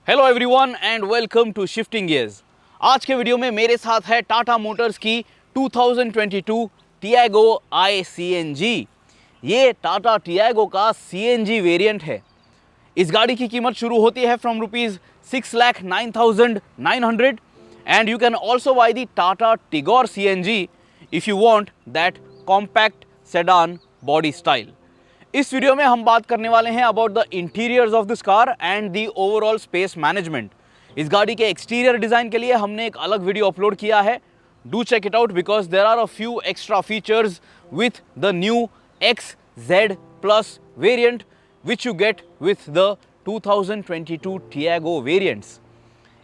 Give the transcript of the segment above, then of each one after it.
Hello everyone and welcome to shifting gears. आज के video में मेरे साथ है टाटा मोटर्स की 2022 टियागो आई CNG। ये टाटा टियागो का CNG वेरिएंट है। इस गाड़ी की कीमत शुरू होती है from ₹6,09,900 and you can also by the Tata Tigor CNG if you want that compact sedan body style. इस वीडियो में हम बात करने वाले हैं about the interiors of this car and the overall space management. इस गाड़ी के एक्सटीरियर डिजाइन के लिए हमने एक अलग वीडियो अपलोड किया है। Do check it out because there are a few extra features with the new XZ Plus variant which you get with the 2022 Tiago variants.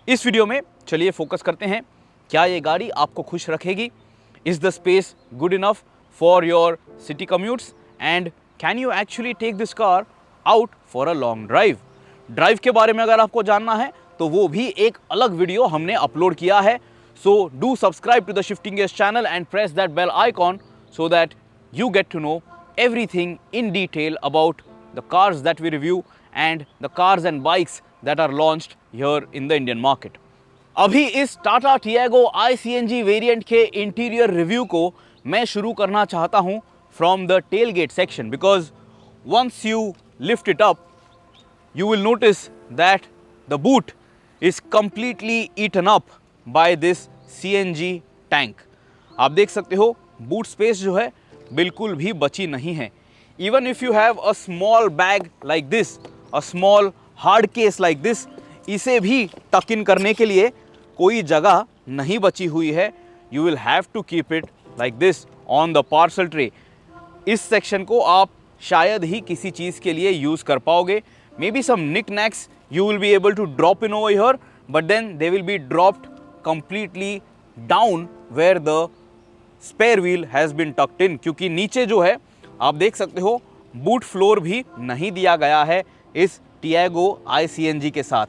इस वीडियो में चलिए फोकस करते हैं, क्या ये गाड़ी आपको खुश रखेगी? Is the space good enough for your city commutes and can you actually take this car out for a long drive? Drive के बारे में अगर आपको जानना है तो वो भी एक अलग वीडियो हमने अपलोड किया है। So do subscribe to the shifting gears channel and press that bell icon so that you get to know everything in detail about the cars that we review and the cars and bikes that are launched here in the Indian market. अभी इस Tata Tiago आई CNG variant के interior review को मैं शुरू करना चाहता हूँ from the tailgate section because once you lift it up you will notice that the boot is completely eaten up by this CNG tank. आप देख सकते हो boot space जो है बिल्कुल भी बची नहीं है। Even if you have a small bag like this, a small hard case like this, इसे भी tuck in करने के लिए कोई जगह नहीं बची हुई है। You will have to keep it like this on the parcel tray. इस सेक्शन को आप शायद ही किसी चीज़ के लिए यूज़ कर पाओगे। Maybe some knickknacks you will be able to drop in over here, but then they will be dropped completely down where the spare wheel has been tucked in, क्योंकि नीचे जो है आप देख सकते हो बूट फ्लोर भी नहीं दिया गया है इस टियागो आई CNG के साथ।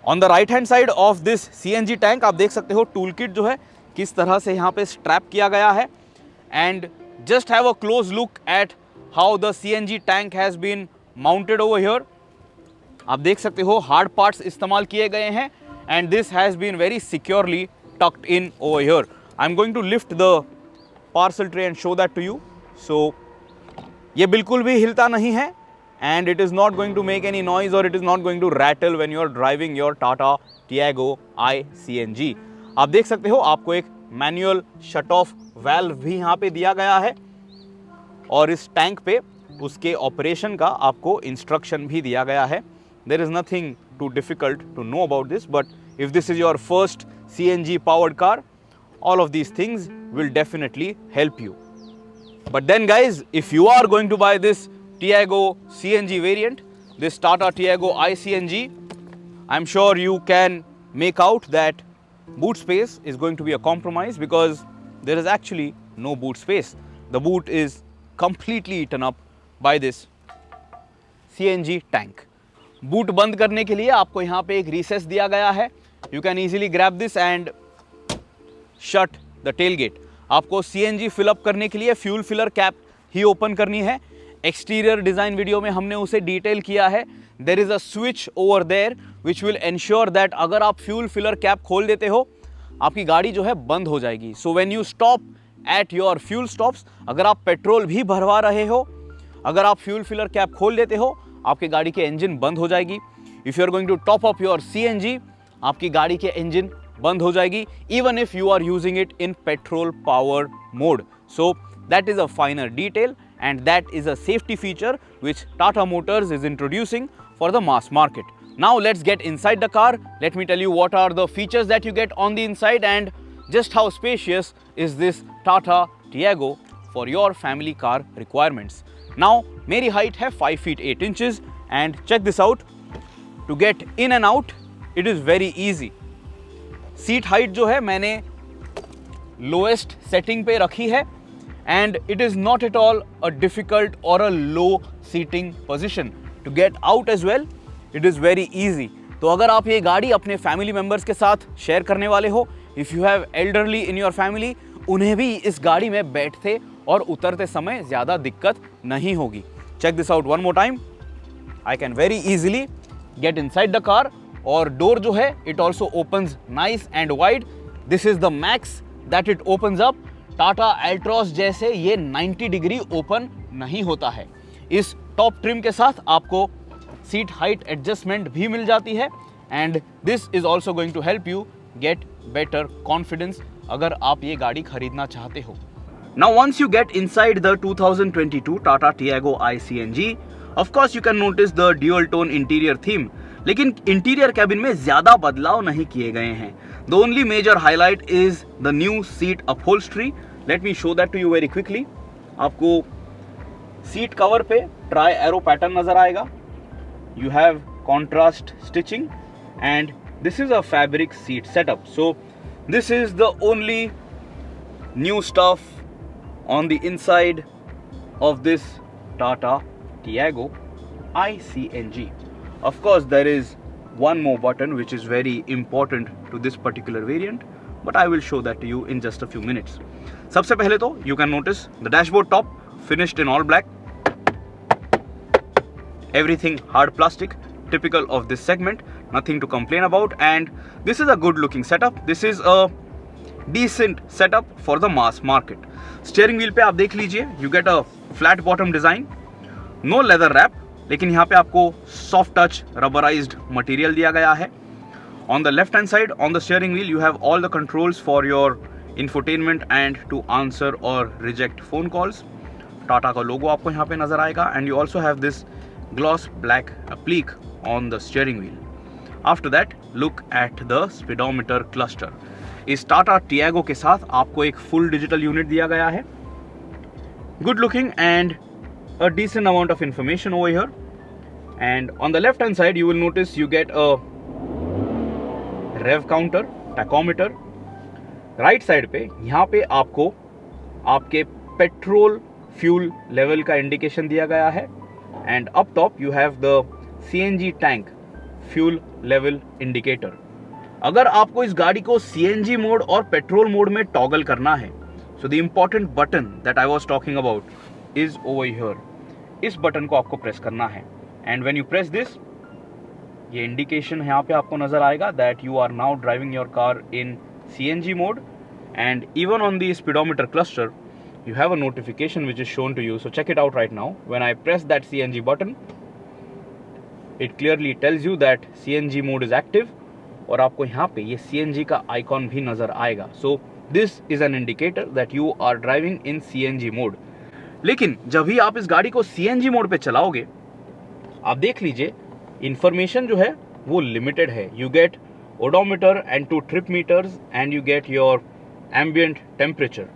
On the right hand side of this CNG tank आप देख सकते हो टूल किट जो है किस तरह से यहाँ पे स्ट्रैप किया गया है and just have a close look at how the CNG tank has been mounted over here. आप देख सकते हो हार्ड पार्ट्स इस्तेमाल किए गए हैं and this has been very securely tucked in over here. I'm going to lift the parcel tray and show that to you. So ये बिल्कुल भी हिलता नहीं है and it is not going to make any noise or it is not going to rattle when you are driving your Tata Tiago i CNG. आप देख सकते हो आपको एक मैनुअल शट ऑफ वाल्व भी यहाँ पे दिया गया है और इस टैंक पे उसके ऑपरेशन का आपको इंस्ट्रक्शन भी दिया गया है। There is nothing too difficult to know about this, but if this is your first CNG powered car, all of these things will definitely help you. But then guys, if you are going to buy this Tiago CNG variant, this Tata Tiago i CNG, I'm sure you can make out that boot space is going to be a compromise because there is actually no boot space. The boot is completely eaten up by this CNG tank. Boot बंद करने के लिए आपको यहाँ पे एक recess दिया गया है। You can easily grab this and shut the tailgate. आपको CNG फिलअप करने के लिए फ्यूल फिलर कैप ही ओपन करनी है। एक्सटीरियर डिज़ाइन वीडियो में हमने उसे डिटेल किया है। There is a switch over there which will ensure that अगर आप फ्यूल फिलर कैप खोल देते हो आपकी गाड़ी जो है बंद हो जाएगी। So when you stop at your fuel stops, अगर आप पेट्रोल भी भरवा रहे हो, अगर आप फ्यूल फिलर कैप खोल देते हो आपकी गाड़ी के इंजन बंद हो जाएगी। If you are going to top up your CNG, आपकी गाड़ी के इंजन बंद हो जाएगी even if you are using it in petrol power mode. So that is a finer detail and that is a safety feature which Tata Motors is introducing for the mass market. Now let's get inside the car. Let me tell you what are the features that you get on the inside and just how spacious is this Tata Tiago for your family car requirements. Now मेरी height है 5 feet 8 inches and check this out. To get in and out it is very easy. Seat height जो है मैंने lowest setting पे रखी है and it is not at all a difficult or a low seating position. To get out as well it is very easy. तो अगर आप ये गाड़ी अपने फैमिली मेम्बर्स के साथ शेयर करने वाले हो, if you have elderly in your family, उन्हें भी इस गाड़ी में बैठते और उतरते समय ज़्यादा दिक्कत नहीं होगी। Check this out one more time. I can very easily get inside the car. और डोर जो है it also opens nice and wide. This is the max that it opens up. Tata एल्ट्रॉस जैसे ये 90 डिग्री ओपन नहीं होता है। इस top trim के साथ आपको सीट हाइट एडजस्टमेंट भी मिल जाती है and this is also going to help you get better confidence अगर आप ये गाड़ी खरीदना चाहते हो। Now once you get inside the 2022 Tata Tiago iCNG, of course you can notice the dual tone interior theme. लेकिन इंटीरियर कैबिन में ज्यादा बदलाव नहीं किए गए हैं। The only major highlight is the new seat upholstery. Let me show that to you very quickly. आपको seat cover पे ट्राई एरो पैटर्न नजर आएगा। You have contrast stitching and this is a fabric seat setup. So this is the only new stuff on the inside of this Tata Tiago iCNG. Of course, there is one more button which is very important to this particular variant, but I will show that to you in just a few minutes. सबसे पहले तो you can notice the dashboard top finished in all black. Everything hard plastic, typical of this segment, nothing to complain about, and this is a good looking setup. This is a decent setup for the mass market. Steering wheel पे आप देख लीजिए, you get a flat bottom design, no leather wrap, लेकिन यहाँ पे आपको soft touch rubberised material दिया गया है। On the left hand side on the steering wheel you have all the controls for your infotainment and to answer और reject phone calls. Tata का logo आपको यहाँ पे नजर आएगा and you also have this gloss black applique on the steering wheel. After that look at the speedometer cluster. इस Tata Tiago के साथ आपको एक फुल डिजिटल यूनिट दिया गया है। Good looking and a decent amount of information over here, and on the left hand side you will notice you get a rev counter, tachometer. Right side पे यहाँ पे आपको आपके पेट्रोल फ्यूल लेवल का indication दिया गया है and up top you have the CNG tank fuel level indicator. अगर आपको इस गाड़ी को CNG मोड और पेट्रोल मोड में टॉगल करना है, so the important button that I was talking about is over here. इस बटन को आपको प्रेस करना है and when you press this, ये इंडिकेशन यहाँ पे आपको नजर आएगा that you are now driving your car in CNG mode and even on the speedometer cluster you have a notification which is shown to you. So check it out right now. When I press that CNG button, it clearly tells you that CNG mode is active और आपको यहाँ पे ये CNG का icon भी नजर आएगा. So this is an indicator that you are driving in CNG mode. लेकिन जब भी आप इस गाड़ी को CNG मोड पे चलाओगे, आप देख लीजिए इंफॉर्मेशन जो है वो लिमिटेड है. You get odometer and 2 trip meters and you get your ambient temperature.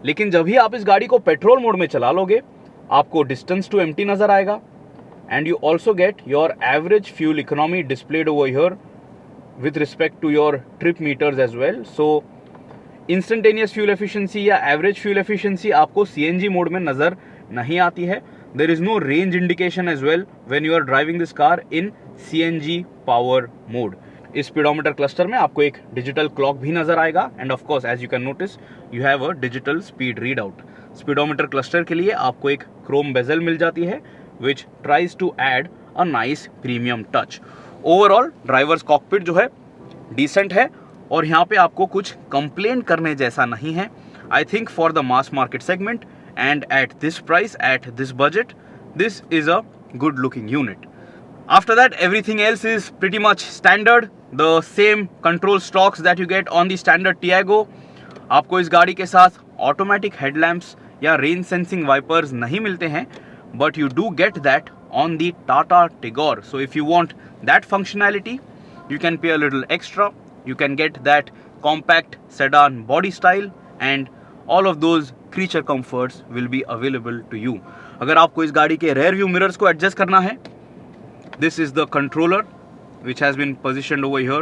लेकिन जब भी आप इस गाड़ी को पेट्रोल मोड में चला लोगे, आपको डिस्टेंस टू एम्प्टी नजर आएगा and you also get your average fuel economy displayed over here with respect to your trip meters as well. So instantaneous fuel efficiency या एवरेज फ्यूल एफिशिएंसी आपको CNG mode में नजर नहीं आती है. There is no range indication as well when you are driving this car in CNG power mode. इस speedometer cluster में आपको एक डिजिटल क्लॉक भी नजर आएगा and of course as you can notice you have a digital speed read out. Speedometer cluster के लिए आपको एक क्रोम बेजल मिल जाती है which tries to add a nice premium touch. Overall drivers cockpit जो है डिसेंट है और यहाँ पे आपको कुछ कंप्लेन करने जैसा नहीं है. I think for the mass market segment and at this price at this budget this is a good looking unit. After that, everything else is pretty much standard. The same control stalks that you get on the standard Tiago. आपको इस गाड़ी के साथ automatic headlamps या rain sensing wipers नहीं मिलते हैं, but you do get that on the Tata Tigor. So if you want that functionality, you can pay a little extra. You can get that compact sedan body style and all of those creature comforts will be available to you. अगर आपको इस गाड़ी के rear view mirrors को adjust करना है, this is the controller which has been positioned over here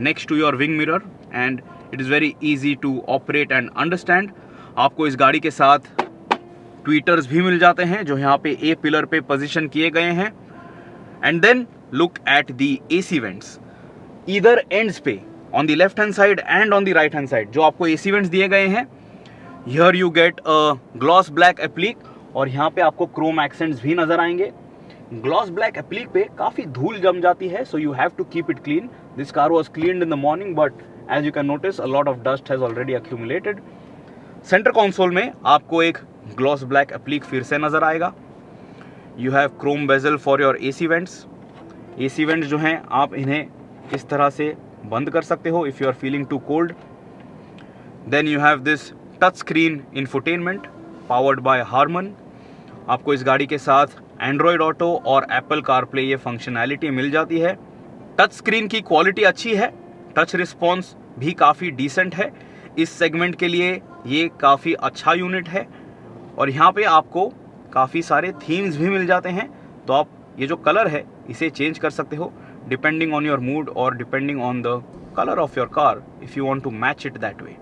next to your wing mirror and it is very easy to operate and understand. आपको इस गाड़ी के साथ tweeters भी मिल जाते हैं जो यहाँ पे A पिलर पे पोजीशन किए गए हैं. and then look at the AC vents either ends पे on the left hand side and on the right hand side. जो आपको AC vents दिए गए हैं, here you get a gloss black applique और यहाँ पे आपको chrome accents भी नजर आएंगे. ग्लॉस ब्लैक एप्लिक पे काफ़ी धूल जम जाती है, so you have to keep it clean. This car was cleaned in the morning, but as you can notice a lot of dust has already accumulated. Centre console में आपको एक gloss black applique फिर से नज़र आएगा. You have chrome bezel for your AC vents. AC vents जो हैं आप इन्हें इस तरह से बंद कर सकते हो if you are feeling too cold. Then you have this touch screen infotainment powered by Harman. आपको इस गाड़ी के साथ एंड्रॉयड ऑटो और एप्पल कारप्ले ये फंक्शनैलिटी मिल जाती है. टच स्क्रीन की क्वालिटी अच्छी है, टच रिस्पॉन्स भी काफ़ी डिसेंट है. इस सेगमेंट के लिए ये काफ़ी अच्छा यूनिट है. और यहाँ पे आपको काफ़ी सारे थीम्स भी मिल जाते हैं, तो आप ये जो कलर है इसे चेंज कर सकते हो डिपेंडिंग ऑन योर मूड और depending on the colour of your car if you want to match it that way.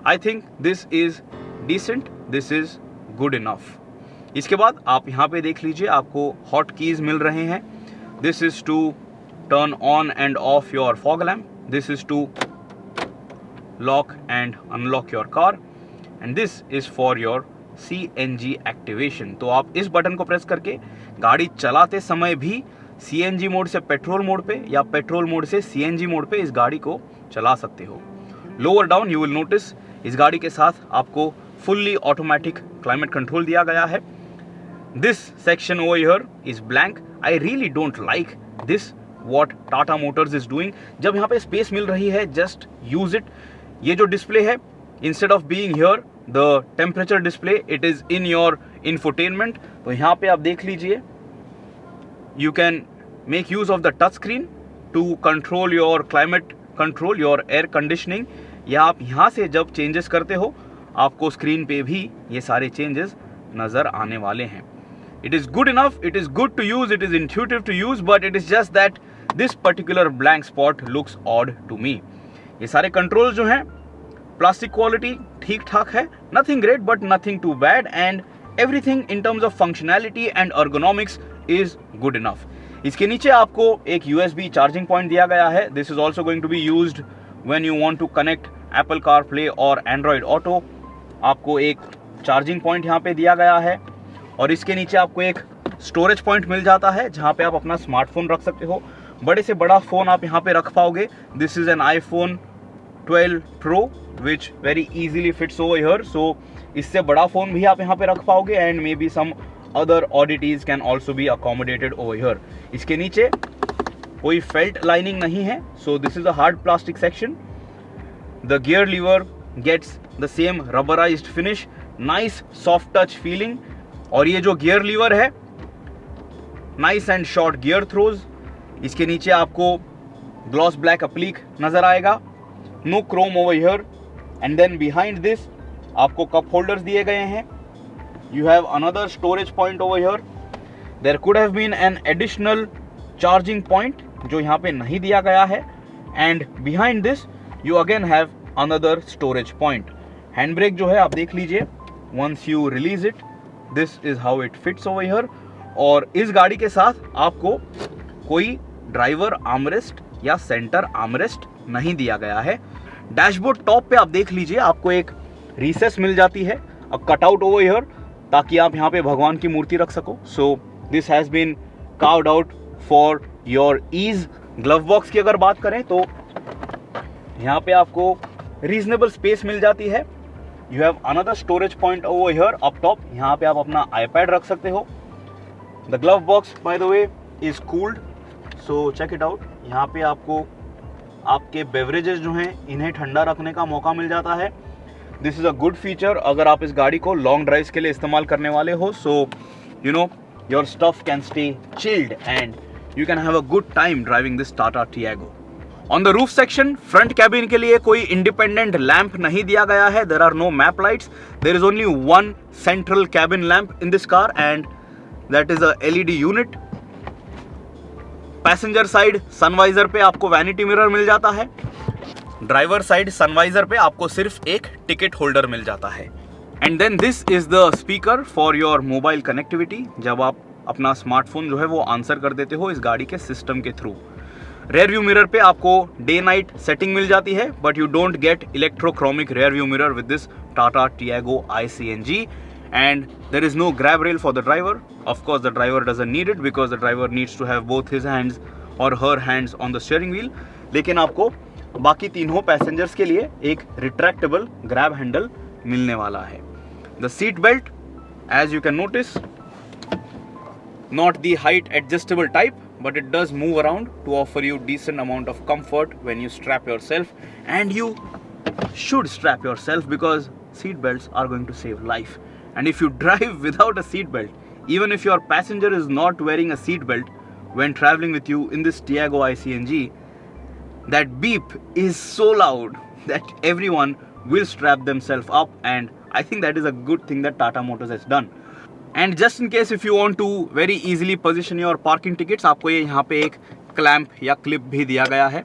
I think this is decent, this is good enough. इसके बाद आप यहाँ पे देख लीजिए आपको हॉट कीज़ मिल रहे हैं. This is to turn on and off your fog lamp. This is to lock and unlock your car, and this is for your CNG activation. तो आप इस बटन को प्रेस करके गाड़ी चलाते समय भी CNG मोड से पेट्रोल मोड पे या पेट्रोल मोड से CNG मोड पे इस गाड़ी को चला सकते हो. Lower down you will notice इस गाड़ी के साथ आपको फुल्ली ऑटोमेटिक क्लाइमेट कंट्रोल दिया गया है. This section over here is blank. I really don't like this what Tata Motors is doing. जब यहाँ पे स्पेस मिल रही है जस्ट यूज इट. ये जो डिस्प्ले है instead of being here the temperature display it is in your infotainment. तो यहाँ पे आप देख लीजिए you can make use of the touch screen to control your climate control, your air conditioning. या आप यहाँ से जब चेंजेस करते हो आपको स्क्रीन पे भी ये सारे चेंजेस नज़र आने वाले हैं. It is good enough, it is good to use, it is intuitive to use, but it is just that this particular blank spot looks odd to me. ये सारे कंट्रोल जो हैं प्लास्टिक क्वालिटी ठीक ठाक है, nothing great but nothing too bad, and everything in terms of functionality and ergonomics is good enough. इसके नीचे आपको एक USB चार्जिंग पॉइंट दिया गया है. This is also going to be used when you want to connect Apple CarPlay और Android Auto. आपको एक चार्जिंग पॉइंट यहाँ पे दिया गया है, और इसके नीचे आपको एक स्टोरेज पॉइंट मिल जाता है जहाँ पे आप अपना स्मार्टफोन रख सकते हो. बड़े से बड़ा फ़ोन आप यहाँ पे रख पाओगे. This is an iPhone 12 Pro which very easily fits over here. So इससे बड़ा फ़ोन भी आप यहाँ पे रख पाओगे, and maybe some other oddities can also be accommodated over here. इसके नीचे कोई फेल्ट लाइनिंग नहीं है, so this is a hard plastic section. The gear lever gets the same rubberized finish, nice soft touch feeling. और ये जो gear lever है nice and short gear throws. इसके नीचे आपको ग्लॉस ब्लैक एप्लिक नजर आएगा, no chrome over here. And then behind this आपको कप होल्डर्स दिए गए हैं. You have another storage point over here. There could have been an additional charging point जो यहाँ पे नहीं दिया गया है, and behind this you again have another storage point. Handbrake जो है आप देख लीजिए, once you release it, this is how it fits over here. और इस गाड़ी के साथ आपको कोई ड्राइवर आर्मरेस्ट या सेंटर आर्मरेस्ट नहीं दिया गया है. डैशबोर्ड टॉप पे आप देख लीजिए आपको एक रिसेस मिल जाती है, अ कटआउट ओवर हियर, ताकि आप यहाँ पे भगवान की मूर्ति रख सको. So this has been carved out for your ease. Glove box की अगर बात करें तो यहाँ पे आपको रीजनेबल स्पेस मिल जाती है. You have another storage point over here up top. यहाँ पे आप अपना iPad रख सकते हो. The glove box by the way is cooled, so check it out. यहाँ पे आपको आपके बेवरेजेस जो हैं इन्हें ठंडा रखने का मौका मिल जाता है. This is a good feature अगर आप इस गाड़ी को लॉन्ग ड्राइव्स के लिए इस्तेमाल करने वाले हो. So you know your stuff can stay chilled and you can have a good time driving this Tata Tiago. On the roof section front cabin के लिए कोई इंडिपेंडेंट लैंप नहीं दिया गया है. There are no map lights. There is only one central cabin lamp in this car and that is a LED unit. Passenger side sun visor पे आपको vanity mirror मिल जाता है. ड्राइवर साइड सनवाइजर पे आपको सिर्फ एक टिकट होल्डर मिल जाता है. And then this is the speaker for your mobile connectivity. जब आप अपना स्मार्टफोन जो है वो आंसर कर देते हो इस गाड़ी के सिस्टम के थ्रू. रेयर व्यू मिरर पे आपको डे नाइट सेटिंग मिल जाती है, but you don't get electrochromic rear view mirror with this Tata Tiago iCNG. and there is no grab rail for the driver. Of course the driver doesn't need it because the driver needs to have both his hands or her hands on the steering wheel. लेकिन आपको बाकी तीनों passengers के लिए एक retractable grab handle मिलने वाला है. The seat belt, as you can notice, not the height adjustable type, but it does move around to offer you decent amount of comfort when you strap yourself, and you should strap yourself because seat belts are going to save life. And if you drive without a seat belt, even if your passenger is not wearing a seat belt when traveling with you in this Tiago iCNG, that beep is so loud that everyone will strap themselves up, and I think that is a good thing that Tata Motors has done. And just in case if you want to very easily position your parking tickets, आपको ये यहाँ पे एक clamp या clip भी दिया गया है.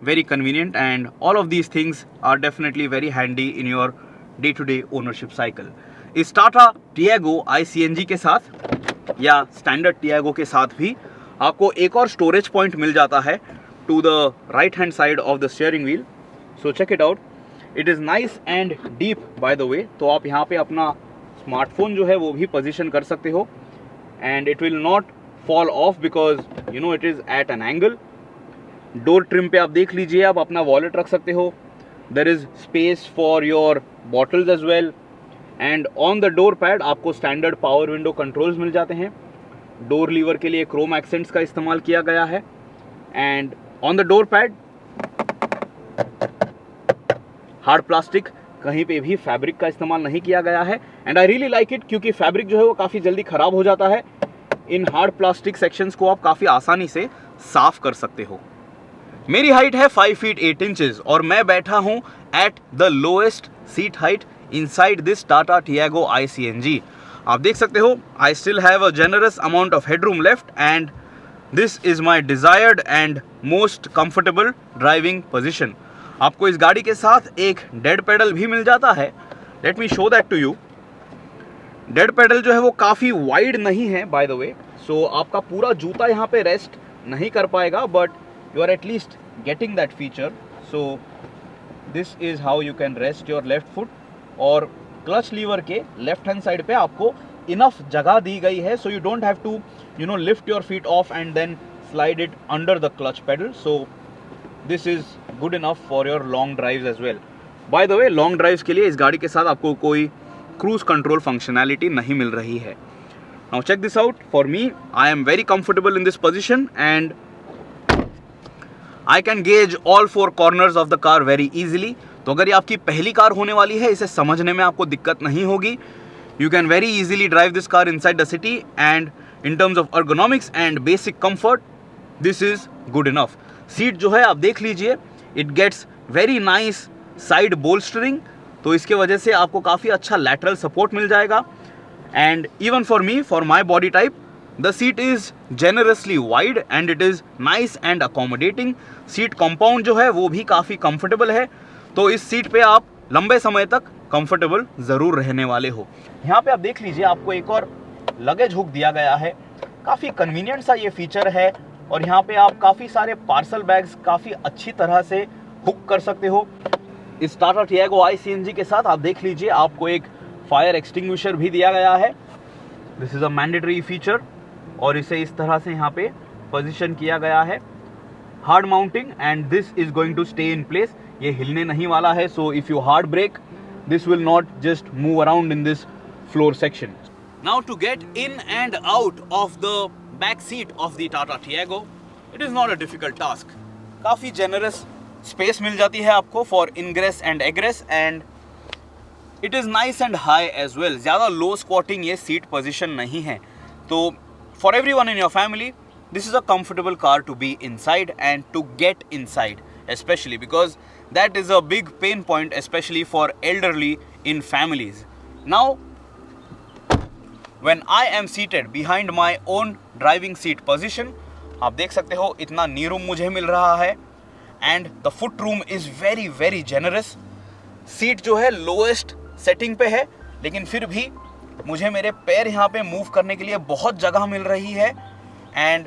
Very convenient, and all of these things are definitely very handy in your day-to-day ownership cycle. इस टाटा टियागो iCNG के साथ या स्टैंडर्ड टियागो के साथ भी आपको एक और स्टोरेज पॉइंट मिल जाता है to the right hand side of the steering wheel. So check it out. It is nice and deep by the way. तो आप यहाँ पे अपना स्मार्टफोन जो है वो भी पोजीशन कर सकते हो, and it will not fall off because you know it is at an angle. Door trim पे आप देख लीजिए, आप अपना वॉलेट रख सकते हो. There is space for your bottles as well, and on the door pad आपको स्टैंडर्ड पावर विंडो कंट्रोल्स मिल जाते हैं. डोर लीवर के लिए क्रोम एक्सेंट्स का इस्तेमाल किया गया है, and on the door pad hard plastic, कहीं पे भी फैब्रिक का इस्तेमाल नहीं किया गया है. And I really like it क्योंकि फैब्रिक जो है वो काफ़ी जल्दी ख़राब हो जाता है. इन हार्ड प्लास्टिक सेक्शंस को आप काफ़ी आसानी से साफ कर सकते हो. मेरी हाइट है 5 फीट 8 इंचेस और मैं बैठा हूं at the lowest seat height inside this Tata Tiago iCNG. आप देख सकते हो I still have a generous amount of headroom left, and this is my desired and most comfortable driving position. आपको इस गाड़ी के साथ एक डेड पेडल भी मिल जाता है. Let me show that to you. Dead pedal जो है वो काफ़ी वाइड नहीं है बाय द वे, सो आपका पूरा जूता यहाँ पे रेस्ट नहीं कर पाएगा, but you are at least getting that feature. So this is how you can rest your left foot. और क्लच लीवर के लेफ्ट हैंड साइड पे आपको इनफ जगह दी गई है, so you don't have to lift your feet off and then slide it under the clutch pedal. So this is good enough for your long drives as well. By the way, long drives के लिए इस गाड़ी के साथ आपको कोई cruise control functionality नहीं मिल रही है. Now check this out. For me, I am very comfortable in this position and I can gauge all 4 corners of the car very easily. तो अगर ये आपकी पहली कार होने वाली है, इसे समझने में आपको दिक्कत नहीं होगी. You can very easily drive this car inside the city, and in terms of ergonomics and basic comfort, this is good enough. Seat जो है आप देख लीजिए, it gets very nice side bolstering, तो इसके वजह से आपको काफ़ी अच्छा lateral support मिल जाएगा. And even for me, for my body type, the seat is generously wide and it is nice and accommodating. Seat compound जो है वो भी काफ़ी कंफर्टेबल है, तो इस सीट पे आप लंबे समय तक कंफर्टेबल ज़रूर रहने वाले हो. यहाँ पे आप देख लीजिए, आपको एक और लगेज हुक दिया गया है. काफ़ी कन्वीनियंट सा ये फीचर है, और यहाँ पे आप काफ़ी सारे पार्सल बैग्स काफ़ी अच्छी तरह से हुक कर सकते हो. इस टाटा टियागो iCNG के साथ आप देख लीजिए, आपको एक फायर एक्सटिंग्विशर भी दिया गया है. This is a mandatory feature, और इसे इस तरह से यहाँ पे पोजीशन किया गया है. Hard mounting, and this is going to stay in place. ये हिलने नहीं वाला है, so if you hard brake this will not just move around in this floor section. Now to get in and out of the back seat of the Tata Tiago, it is not a difficult task. काफ़ी generous space मिल जाती है आपको for ingress and egress, and it is nice and high as well. ज़्यादा low squatting ये seat position नहीं है, तो for everyone in your family, this is a comfortable car to be inside and to get inside, especially because that is a big pain point, especially for elderly in families. Now, when I am seated behind my own driving seat position, आप देख सकते हो इतना नी room मुझे मिल रहा है, and the foot room is very very generous. Seat जो है लोएस्ट सेटिंग पे है, लेकिन फिर भी मुझे मेरे पैर यहाँ पे मूव करने के लिए बहुत जगह मिल रही है, and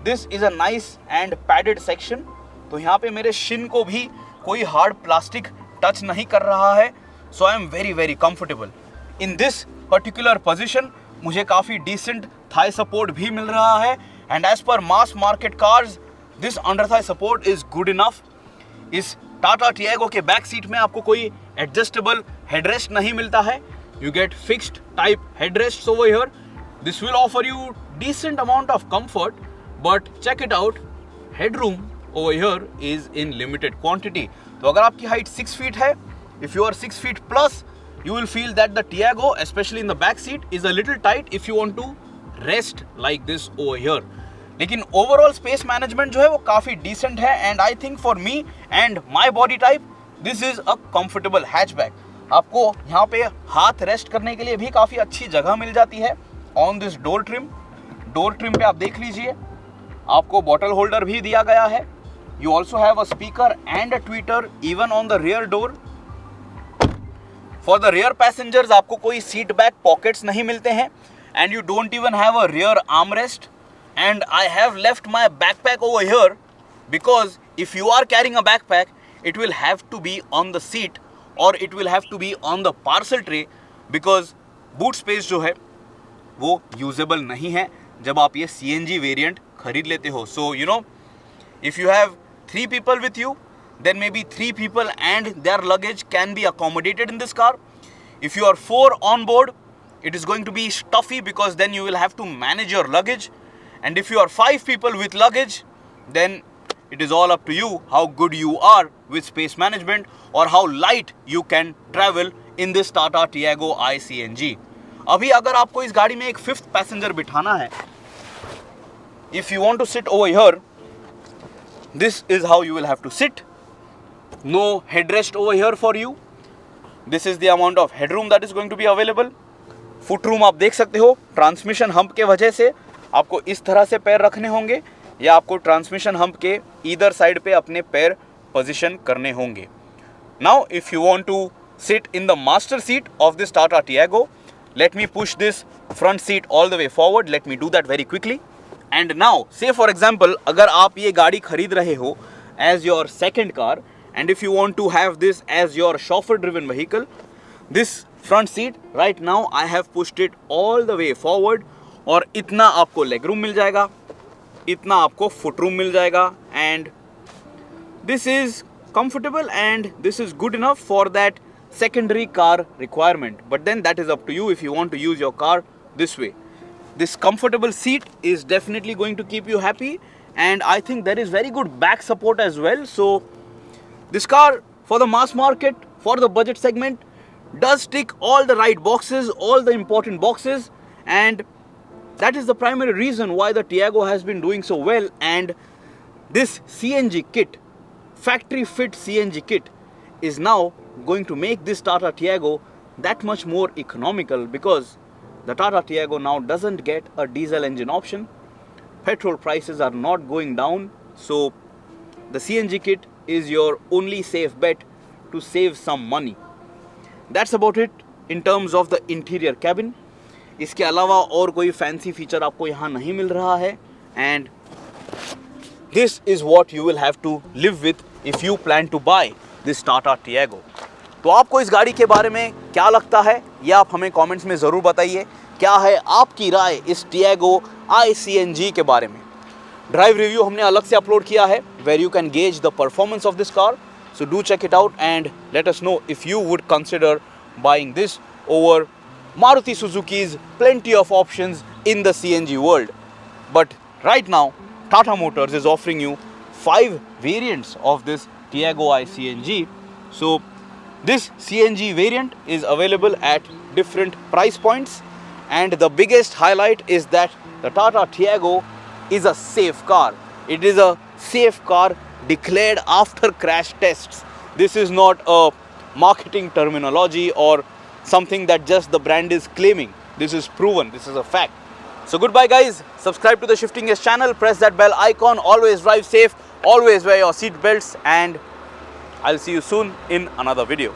this is a nice and padded section. तो यहाँ पे मेरे शिन को भी कोई हार्ड प्लास्टिक टच नहीं कर रहा है, so I am very very comfortable. In this particular position मुझे काफ़ी डिसेंट थाई सपोर्ट भी मिल रहा है and as per mass market cars this under thigh support is good enough. इस टाटा टियागो के बैक सीट में आपको कोई एडजस्टेबल हेडरेस्ट नहीं मिलता है, you get fixed type headrests over here. This will offer you decent amount of comfort, but check it out, headroom over here is in limited quantity. तो अगर आपकी height 6 feet है, if you are 6 feet plus, you will feel that the Tiago, especially in the back seat, is a little tight if you want to rest like this over here. लेकिन overall space management जो है वो काफ़ी decent है and I think for me and my body type, this is a comfortable hatchback. आपको यहाँ पे हाथ रेस्ट करने के लिए भी काफ़ी अच्छी जगह मिल जाती है on this door trim. Door trim पे आप देख लीजिए, आपको बॉटल होल्डर भी दिया गया है। You also have a speaker and a tweeter even on the rear door. For the rear passengers आपको कोई सीट बैक पॉकेट्स नहीं मिलते हैं and you don't even have a rear arm rest. And I have left my backpack over here because if you are carrying a backpack it will have to be on the seat और it will have to be on the parcel tray because boot space जो है वो usable नहीं है जब आप ये CNG variant खरीद लेते हो। So you no, if you have 3 people with you, then maybe 3 people and their luggage can be accommodated in this car. If you are 4 on board, it is going to be stuffy because then you will have to manage your luggage. And if you are 5 people with luggage, then it is all up to you how good you are with space management or how light you can travel in this Tata Tiago iCNG. अभी अगर आपको इस गाड़ी में एक 5th passenger बिठाना है, if you want to sit over here, this is how you will have to sit. No headrest over here for you. This is the amount of headroom that is going to be available. Foot room आप देख सकते हो, transmission hump के वजह से आपको इस तरह से पैर रखने होंगे या आपको ट्रांसमिशन हम्प के ईदर साइड पे अपने पैर पोजीशन करने होंगे। Now if you want to sit in the master seat of this Tata Tiago, let me push this front seat all the way forward. Let me do that very quickly. And now say for example अगर आप ये गाड़ी खरीद रहे हो as your second car and if you want to have this as your chauffeur driven vehicle, this front seat right now I have pushed it all the way forward और इतना आपको leg room मिल जाएगा, इतना आपको foot room मिल जाएगा and this is comfortable and this is good enough for that secondary car requirement. But then that is up to you if you want to use your car this way. This comfortable seat is definitely going to keep you happy and I think there is very good back support as well. So this car for the mass market, for the budget segment, does tick all the right boxes, all the important boxes, and that is the primary reason why the Tiago has been doing so well. And this CNG kit, factory fit CNG kit, is now going to make this Tata Tiago that much more economical because the Tata Tiago now doesn't get a diesel engine option. Petrol prices are not going down, so the CNG kit is your only safe bet to save some money. That's about it in terms of the interior cabin. इसके अलावा और कोई fancy feature आपको यहाँ नहीं मिल रहा है and this is what you will have to live with if you plan to buy this Tata Tiago. तो आपको इस गाड़ी के बारे में क्या लगता है ये आप हमें कमेंट्स में ज़रूर बताइए। क्या है आपकी राय इस Tiago iCNG के बारे में। ड्राइव रिव्यू हमने अलग से अपलोड किया है where you can gauge the performance of this car. So do check it out and let us know if you would consider buying this over Maruti Suzuki's plenty of options in the CNG world. But right now, Tata Motors is offering you 5 variants of this Tiago iCNG. So this CNG variant is available at different price points. And the biggest highlight is that the Tata Tiago is a safe car. It is a safe car declared after crash tests. This is not a marketing terminology or something that just the brand is claiming. This is proven. This is a fact. So goodbye guys. Subscribe to the Shifting Gears channel. Press that bell icon. Always drive safe. Always wear your seat belts. And I'll see you soon in another video.